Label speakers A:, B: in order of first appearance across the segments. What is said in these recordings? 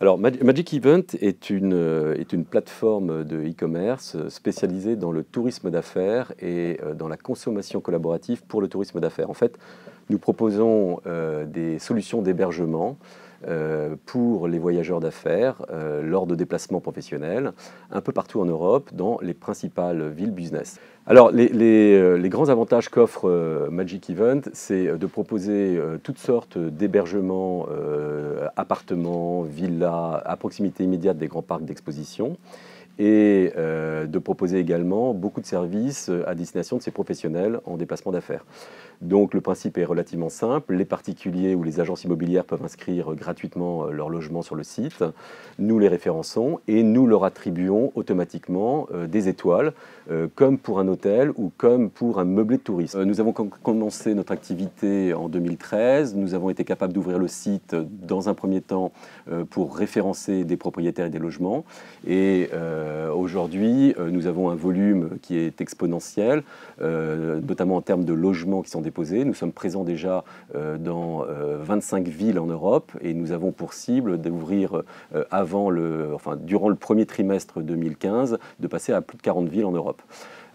A: Alors, Magic Event est une plateforme de e-commerce spécialisée dans le tourisme d'affaires et dans la consommation collaborative pour le tourisme d'affaires. En fait, nous proposons des solutions d'hébergement pour les voyageurs d'affaires lors de déplacements professionnels un peu partout en Europe, dans les principales villes business. Alors, les grands avantages qu'offre Magic Event, c'est de proposer toutes sortes d'hébergements, appartements, villas, à proximité immédiate des grands parcs d'exposition, et de proposer également beaucoup de services à destination de ces professionnels en déplacement d'affaires. Donc le principe est relativement simple, les particuliers ou les agences immobilières peuvent inscrire gratuitement leur logement sur le site, nous les référençons et nous leur attribuons automatiquement des étoiles, comme pour un hôtel ou comme pour un meublé de tourisme. Nous avons commencé notre activité en 2013, nous avons été capables d'ouvrir le site dans un premier temps pour référencer des propriétaires et des logements, et aujourd'hui, nous avons un volume qui est exponentiel, notamment en termes de logements qui sont déposés. Nous sommes présents déjà dans 25 villes en Europe et nous avons pour cible d'ouvrir durant le premier trimestre 2015, de passer à plus de 40 villes en Europe.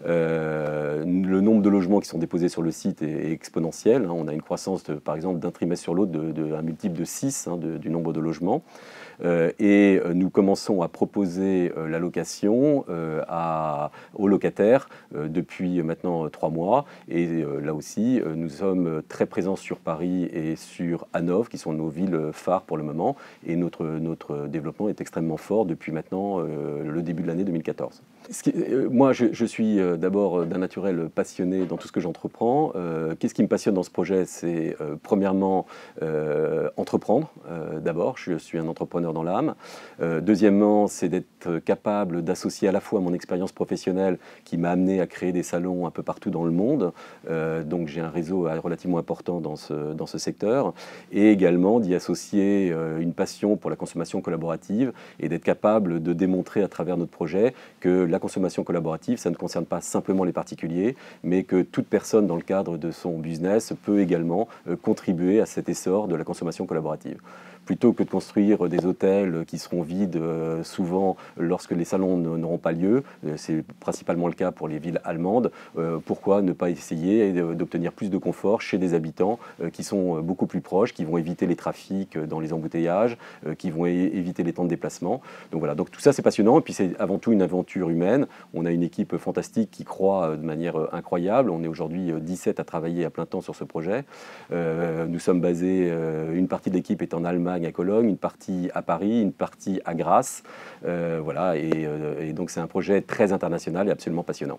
A: Le nombre de logements qui sont déposés sur le site est exponentiel. On a une croissance, par exemple, d'un trimestre sur l'autre d'un multiple de 6 du nombre de logements. Et nous commençons à proposer la location aux locataires depuis maintenant 3 mois. Et là aussi, nous sommes très présents sur Paris et sur Hanovre, qui sont nos villes phares pour le moment. Et notre développement est extrêmement fort depuis maintenant le début de l'année 2014. Moi, je suis d'abord d'un naturel passionné dans tout ce que j'entreprends. Qu'est-ce qui me passionne dans ce projet? C'est premièrement entreprendre. D'abord, je suis un entrepreneur dans l'âme. Deuxièmement, c'est d'être capable d'associer à la fois mon expérience professionnelle qui m'a amené à créer des salons un peu partout dans le monde. Donc j'ai un réseau relativement important dans ce secteur. Et également d'y associer une passion pour la consommation collaborative et d'être capable de démontrer à travers notre projet que la consommation collaborative, ça ne concerne pas simplement les particuliers, mais que toute personne dans le cadre de son business peut également contribuer à cet essor de la consommation collaborative. Plutôt que de construire des hôtels qui seront vides souvent lorsque les salons n'auront pas lieu, c'est principalement le cas pour les villes allemandes, pourquoi ne pas essayer d'obtenir plus de confort chez des habitants qui sont beaucoup plus proches, qui vont éviter les trafics dans les embouteillages, qui vont éviter les temps de déplacement. Donc voilà, donc tout ça c'est passionnant, et puis c'est avant tout une aventure humaine. On a une équipe fantastique qui croît de manière incroyable. On est aujourd'hui 17 à travailler à plein temps sur ce projet. Nous sommes basés, une partie de l'équipe est en Allemagne, à Cologne, une partie à Paris, une partie à Grasse. Voilà, et donc c'est un projet très international et absolument passionnant.